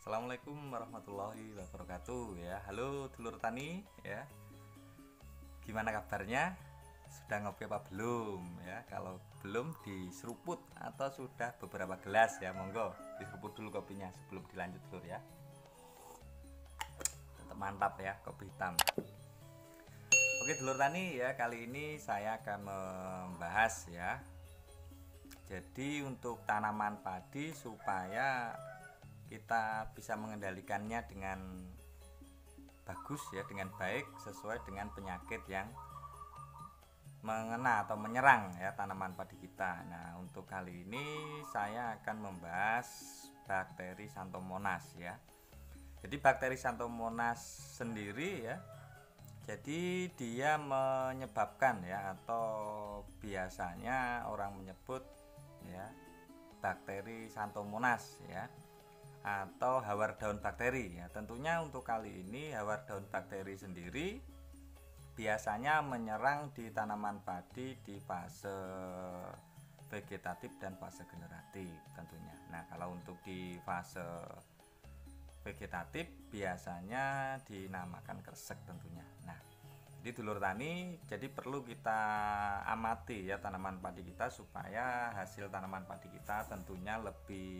Assalamualaikum warahmatullahi wabarakatuh ya. Halo dulur tani ya. Gimana kabarnya? Sudah ngopi apa belum ya? Kalau belum diseruput atau sudah beberapa gelas ya, monggo diseruput dulu kopinya sebelum dilanjut dulur ya. Tetap mantap ya kopi hitam. Oke dulur tani ya, kali ini saya akan membahas ya. Jadi untuk tanaman padi supaya kita bisa mengendalikannya dengan bagus ya, dengan baik sesuai dengan penyakit yang mengena atau menyerang ya tanaman padi kita. Nah, untuk kali ini saya akan membahas bakteri Xanthomonas ya. Jadi bakteri Xanthomonas sendiri ya, jadi dia menyebabkan ya, atau biasanya orang menyebut ya bakteri Xanthomonas ya, atau hawar daun bakteri ya. Tentunya untuk kali ini hawar daun bakteri sendiri biasanya menyerang di tanaman padi di fase vegetatif dan fase generatif tentunya. Nah, kalau untuk di fase vegetatif biasanya dinamakan kresek tentunya. Nah, jadi dulur tani, jadi perlu kita amati ya tanaman padi kita supaya hasil tanaman padi kita tentunya lebih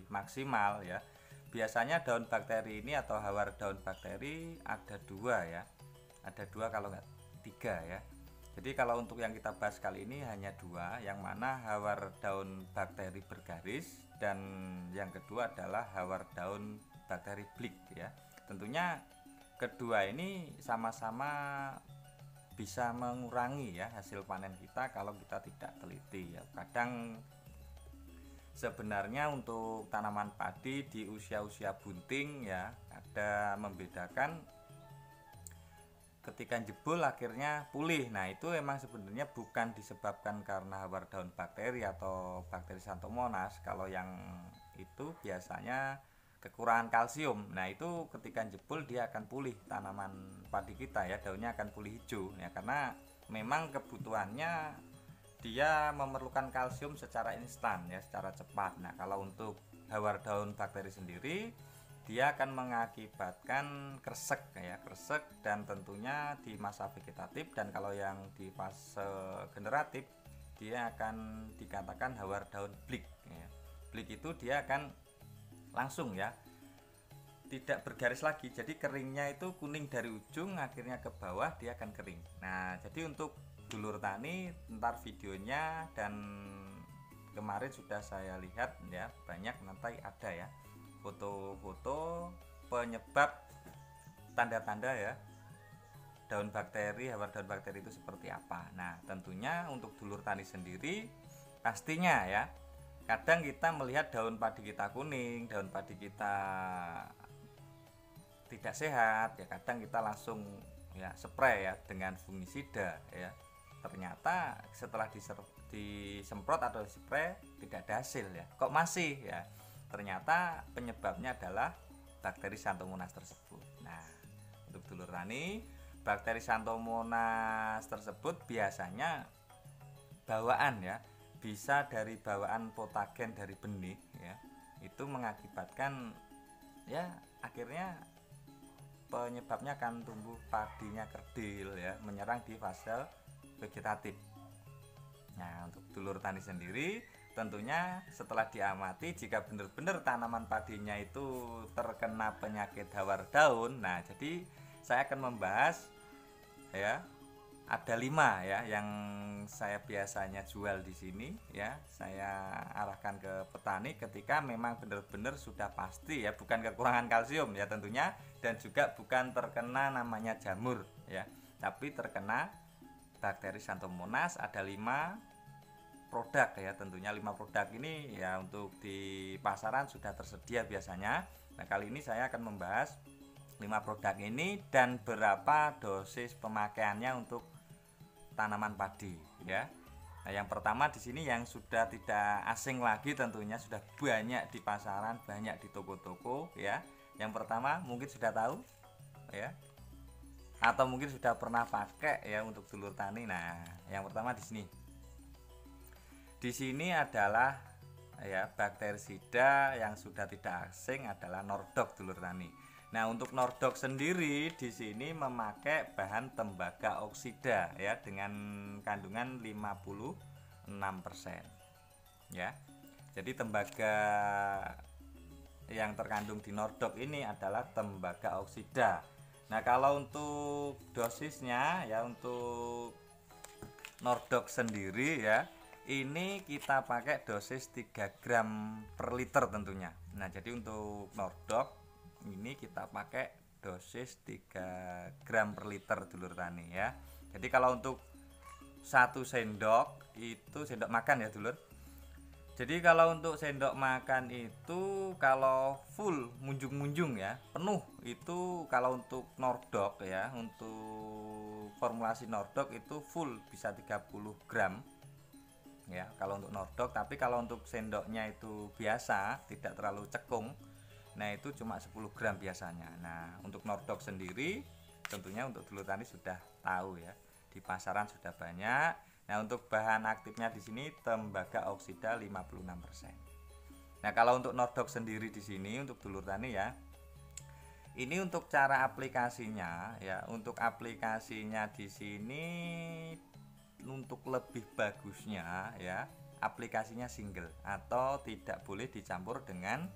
maksimal ya. Biasanya daun bakteri ini atau hawar daun bakteri ada dua ya, ada dua kalau nggak tiga ya. Jadi kalau untuk yang kita bahas kali ini hanya dua, yang mana hawar daun bakteri bergaris dan yang kedua adalah hawar daun bakteri blik ya. Tentunya kedua ini sama-sama bisa mengurangi ya hasil panen kita kalau kita tidak teliti ya. Kadang sebenarnya untuk tanaman padi di usia-usia bunting ya, ada membedakan ketika jebol akhirnya pulih. Nah, itu emang sebenarnya bukan disebabkan karena hawar daun bakteri atau bakteri Xanthomonas. Kalau yang itu biasanya kekurangan kalsium. Nah, itu ketika jebol dia akan pulih tanaman padi kita ya, daunnya akan pulih hijau ya, karena memang kebutuhannya dia memerlukan kalsium secara instan ya, secara cepat. Nah, kalau untuk hawar daun bakteri sendiri dia akan mengakibatkan kresek ya, kresek, dan tentunya di masa vegetatif, dan kalau yang di fase generatif dia akan dikatakan hawar daun blik ya. Blik itu dia akan langsung ya, tidak bergaris lagi, jadi keringnya itu kuning dari ujung akhirnya ke bawah dia akan kering. Nah, jadi untuk dulur tani, ntar videonya dan kemarin sudah saya lihat ya, banyak nanti ada ya foto-foto penyebab tanda-tanda ya daun bakteri, hawar daun bakteri itu seperti apa. Nah, tentunya untuk dulur tani sendiri pastinya ya, kadang kita melihat daun padi kita kuning, daun padi kita tidak sehat ya, kadang kita langsung ya spray ya dengan fungisida ya. Ternyata setelah disemprot atau spray tidak ada hasil ya. Kok masih ya? Ternyata penyebabnya adalah bakteri Xanthomonas tersebut. Nah, untuk dulur tani, bakteri Xanthomonas tersebut biasanya bawaan ya, bisa dari bawaan patogen dari benih ya, itu mengakibatkan ya akhirnya penyebabnya akan tumbuh padinya kerdil ya, menyerang di fase vegetatif. Nah, untuk dulur tani sendiri tentunya setelah diamati, jika benar-benar tanaman padinya itu terkena penyakit hawar daun, nah jadi saya akan membahas ya, ada 5 ya yang saya biasanya jual di sini ya, saya arahkan ke petani ketika memang benar-benar sudah pasti ya, bukan kekurangan kalsium ya tentunya, dan juga bukan terkena namanya jamur ya, tapi terkena bakteri Xanthomonas. Ada 5 produk ya, tentunya 5 produk ini ya untuk di pasaran sudah tersedia biasanya. Nah, kali ini saya akan membahas 5 produk ini dan berapa dosis pemakaiannya untuk tanaman padi ya. Nah, yang pertama di sini yang sudah tidak asing lagi tentunya, sudah banyak di pasaran, banyak di toko-toko ya. Yang pertama mungkin sudah tahu ya, atau mungkin sudah pernah pakai ya untuk dulur tani. Nah, yang pertama di sini adalah ya bakterisida yang sudah tidak asing adalah Nordok, dulur tani. Nah, untuk Nordok sendiri di sini memakai bahan tembaga oksida ya dengan kandungan 56%. Ya. Jadi tembaga yang terkandung di Nordok ini adalah tembaga oksida. Nah, kalau untuk dosisnya ya, untuk Nordok sendiri ya, ini kita pakai dosis 3 gram per liter tentunya. Nah, jadi untuk Nordok ini kita pakai dosis 3 gram per liter, dulur tani ya. Jadi kalau untuk 1 sendok itu sendok makan ya, dulur. Jadi kalau untuk sendok makan itu kalau full munjung-munjung ya, penuh itu kalau untuk Nordok ya, untuk formulasi Nordok itu full bisa 30 gram ya kalau untuk Nordok. Tapi kalau untuk sendoknya itu biasa, tidak terlalu cekung, nah itu cuma 10 gram biasanya. Nah, untuk Nordok sendiri tentunya untuk dulur tani sudah tahu ya, di pasaran sudah banyak. Nah, untuk bahan aktifnya di sini tembaga oksida 56%. Nah, kalau untuk Nordok sendiri di sini untuk dulur tani ya, ini untuk cara aplikasinya ya, untuk aplikasinya di sini untuk lebih bagusnya ya, aplikasinya single atau tidak boleh dicampur dengan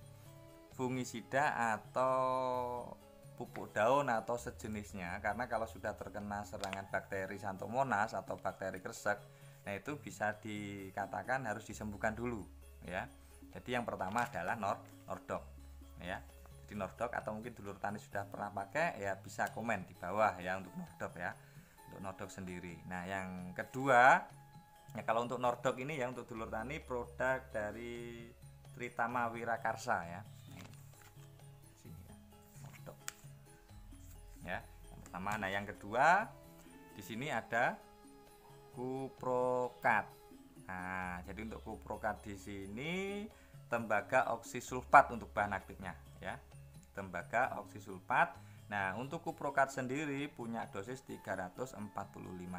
fungisida atau pupuk daun atau sejenisnya, karena kalau sudah terkena serangan bakteri Xanthomonas atau bakteri kresek, nah itu bisa dikatakan harus disembuhkan dulu ya. Jadi yang pertama adalah Nordok ya. Jadi Nordok, atau mungkin dulur tani sudah pernah pakai ya, bisa komen di bawah ya untuk Nordok ya, untuk Nordok sendiri. Nah, yang kedua ya, kalau untuk Nordok ini ya, untuk dulur tani produk dari Tritama Wirakarsa ya. Ya, yang pertama. Nah, yang kedua di sini ada Kuprokat. Nah, jadi untuk Kuprokat di sini tembaga oksisulfat untuk bahan aktifnya ya. Tembaga oksisulfat. Nah, untuk Kuprokat sendiri punya dosis 345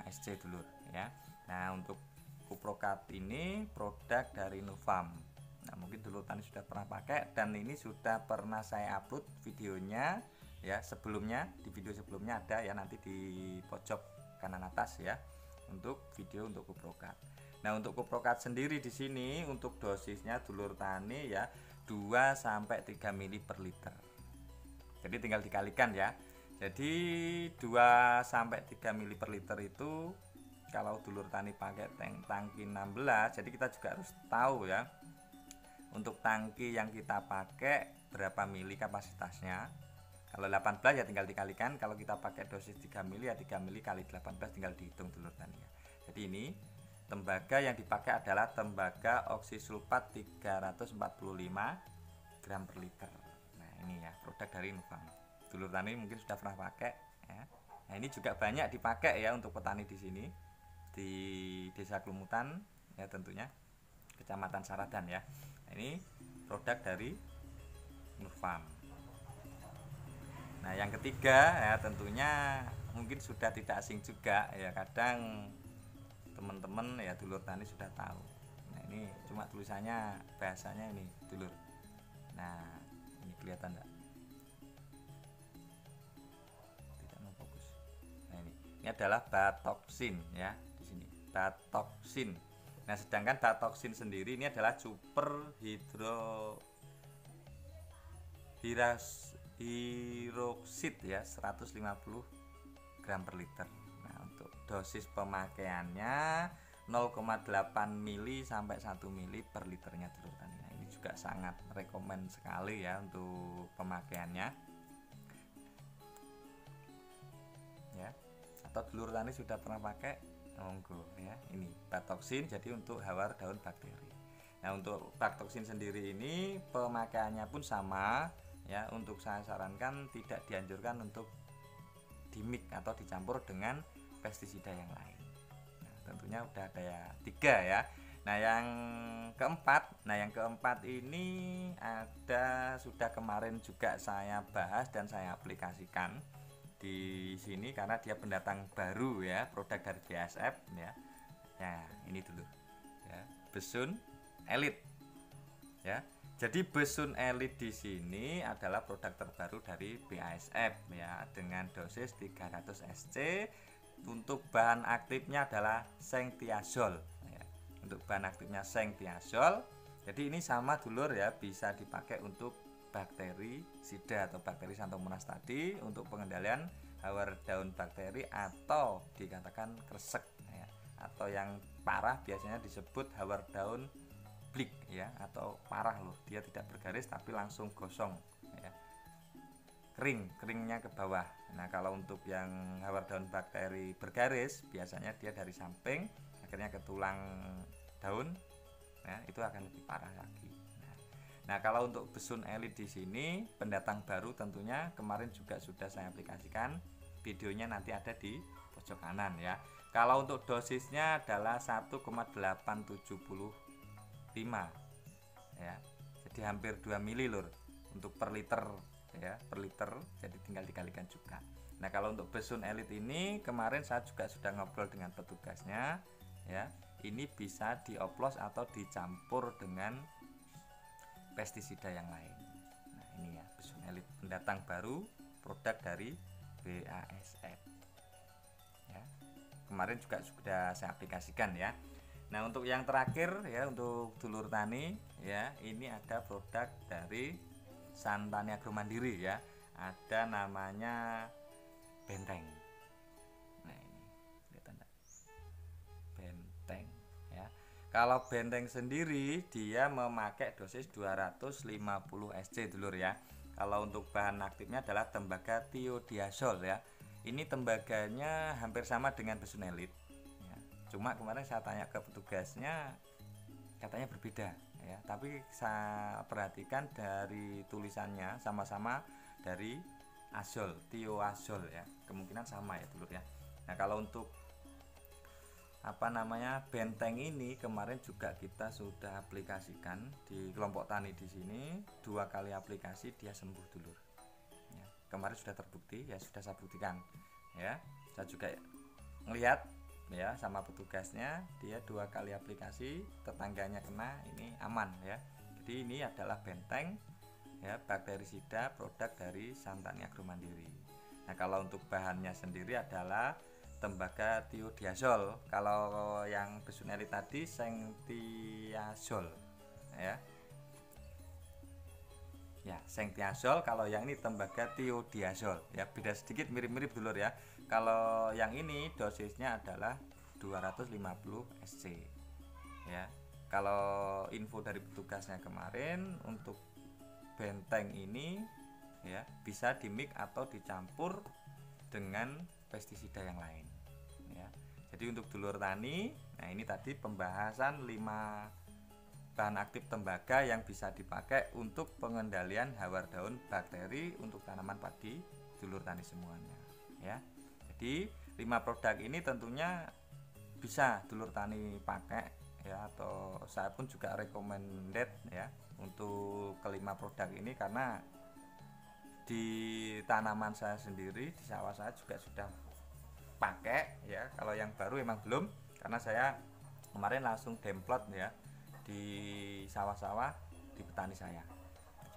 SC dulur ya. Nah, untuk Kuprokat ini produk dari Nufarm. Nah, mungkin dulur tani sudah pernah pakai, dan ini sudah pernah saya upload videonya ya sebelumnya. Di video sebelumnya ada ya, nanti di pojok kanan atas ya, untuk video untuk Kuprokat. Nah, untuk Kuprokat sendiri di sini untuk dosisnya dulur tani ya 2 sampai 3 ml per liter. Jadi tinggal dikalikan ya. Jadi 2 sampai 3 ml per liter itu kalau dulur tani pakai tangki 16, jadi kita juga harus tahu ya, untuk tangki yang kita pakai berapa mili kapasitasnya. Kalau 18 ya tinggal dikalikan, kalau kita pakai dosis 3 mili ya 3 mili kali 18 tinggal dihitung dulur tani ya. Jadi ini tembaga yang dipakai adalah tembaga oksisulfat 345 gram per liter. Nah, ini ya produk dari Nufarm. Dulur tani mungkin sudah pernah pakai ya. Nah, ini juga banyak dipakai ya untuk petani di sini di Desa Klumutan ya, tentunya Kecamatan Saradan ya. Nah, ini produk dari Nufarm. Nah, yang ketiga ya, tentunya mungkin sudah tidak asing juga ya, kadang teman-teman ya dulur tani sudah tahu. Nah, ini cuma tulisannya bahasanya ini dulur. Nah, ini kelihatan enggak? Tidak mau fokus. Nah, ini adalah batoksin ya, di sini batoksin. Nah, sedangkan batoksin sendiri ini adalah super hidroksid ya, 150 gram per liter. Nah, untuk dosis pemakaiannya 0,8 mili sampai 1 mili per liternya dulur tani. Nah, ini juga sangat rekomen sekali ya untuk pemakaiannya ya. Atau dulur tani sudah pernah pakai, monggo ya. Ini batoksin, jadi untuk hawar daun bakteri. Nah, untuk batoksin sendiri ini pemakaiannya pun sama ya. Untuk saya sarankan tidak dianjurkan untuk dimix atau dicampur dengan pestisida yang lain. Nah, tentunya udah ada ya 3 ya. Nah, yang keempat ini ada, sudah kemarin juga saya bahas dan saya aplikasikan di sini karena dia pendatang baru ya, produk dari BASF ya. Ya, ini dulu ya, Besun Elite. ya. Jadi Besun Elite di sini adalah produk terbaru dari BASF ya, dengan dosis 300 SC. Untuk bahan aktifnya adalah sengtiazol ya. Untuk bahan aktifnya sengtiazol. Jadi ini sama dulur ya, bisa dipakai untuk bakteri sida atau bakteri Xanthomonas tadi untuk pengendalian hawar daun bakteri atau dikatakan kresek ya, atau yang parah biasanya disebut hawar daun blik ya, atau parah loh, dia tidak bergaris tapi langsung gosong ya, keringnya ke bawah. Nah kalau untuk yang hawar daun bakteri bergaris biasanya dia dari samping akhirnya ke tulang daun ya, itu akan lebih parah lagi. Nah kalau untuk Besun Elite di sini pendatang baru tentunya kemarin juga sudah saya aplikasikan, videonya nanti ada di pojok kanan ya. Kalau untuk dosisnya adalah 1,875 ya, jadi hampir 2 mili lur untuk per liter ya, per liter, jadi tinggal dikalikan juga. Nah kalau untuk Besun Elite ini kemarin saya juga sudah ngobrol dengan petugasnya ya, ini bisa dioplos atau dicampur dengan pestisida yang lain. Nah ini ya Besun Elite pendatang baru, produk dari BASF ya, kemarin juga sudah saya aplikasikan ya. Nah untuk yang terakhir ya, untuk dulur tani ya, ini ada produk dari Santani Agro Mandiri ya, ada namanya Benteng. Nah ini lihat anda, Benteng ya. Kalau Benteng sendiri dia memakai dosis 250 SC dulur ya. Kalau untuk bahan aktifnya adalah tembaga thiodiazol ya. Ini tembaganya hampir sama dengan Besun Elite. Cuma kemarin saya tanya ke petugasnya katanya berbeda ya, tapi saya perhatikan dari tulisannya sama-sama dari azol, thioazol ya, kemungkinan sama ya dulur ya. Nah kalau untuk Benteng ini kemarin juga kita sudah aplikasikan di kelompok tani di sini, 2 kali aplikasi dia sembuh dulur ya. Kemarin sudah terbukti ya, sudah saya buktikan ya, saya juga melihat ya sama petugasnya, dia 2 kali aplikasi, tetangganya kena, ini aman ya. Jadi ini adalah Benteng ya, bakterisida produk dari Santani Agro Mandiri. Nah kalau untuk bahannya sendiri adalah tembaga thiodiazol. Kalau yang Besun Elite tadi sengtiazol ya. Ya, sengtiazol, kalau yang ini tembaga thiodiazol ya, beda sedikit, mirip-mirip dulur ya. Kalau yang ini dosisnya adalah 250 SC ya. Kalau info dari petugasnya kemarin untuk Benteng ini ya, bisa dimix atau dicampur dengan pestisida yang lain ya. Jadi untuk dulur tani, nah ini tadi pembahasan 5 bahan aktif tembaga yang bisa dipakai untuk pengendalian hawar daun bakteri untuk tanaman padi dulur tani semuanya ya. Jadi 5 produk ini tentunya bisa dulur tani pakai ya, atau saya pun juga recommended ya untuk kelima produk ini, karena di tanaman saya sendiri, di sawah saya juga sudah pakai ya. Kalau yang baru emang belum, karena saya kemarin langsung demplot ya di sawah-sawah di petani saya.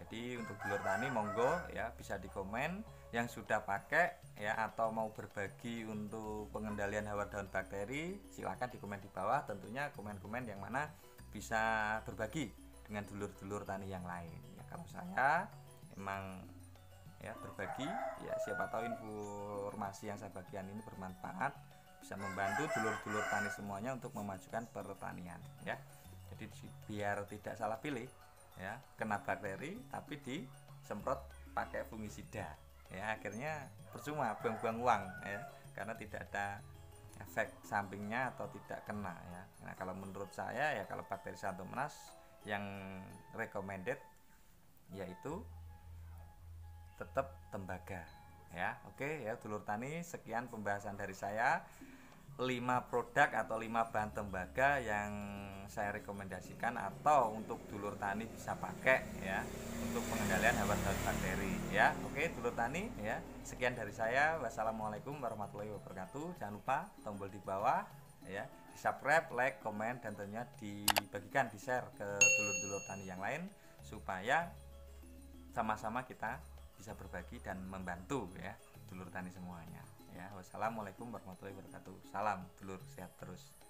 Jadi untuk dulur tani monggo ya, bisa di komen yang sudah pakai ya, atau mau berbagi untuk pengendalian hawar daun bakteri, silakan di komen di bawah. Tentunya komen-komen yang mana bisa berbagi dengan dulur-dulur tani yang lain ya. Kalau saya emang ya berbagi ya, siapa tahu informasi yang saya bagikan ini bermanfaat, bisa membantu dulur-dulur tani semuanya untuk memajukan pertanian ya. Jadi biar tidak salah pilih ya, kena bakteri tapi disemprot pakai fungisida ya, akhirnya percuma buang-buang uang ya, karena tidak ada efek sampingnya atau tidak kena ya. Nah kalau menurut saya ya, kalau bakteri Xanthomonas yang recommended yaitu tetap tembaga ya. Oke ya dulur tani, sekian pembahasan dari saya, 5 produk atau 5 bahan tembaga yang saya rekomendasikan atau untuk dulur tani bisa pakai ya untuk pengendalian hawar daun bakteri ya. Oke dulur tani ya, sekian dari saya. Wassalamualaikum warahmatullahi wabarakatuh. Jangan lupa tombol di bawah ya. Di subscribe, like, komen, dan tentunya dibagikan, di share ke dulur-dulur tani yang lain supaya sama-sama kita bisa berbagi dan membantu ya dulur tani semuanya ya. Wassalamualaikum warahmatullahi wabarakatuh. Salam dulur, sehat terus.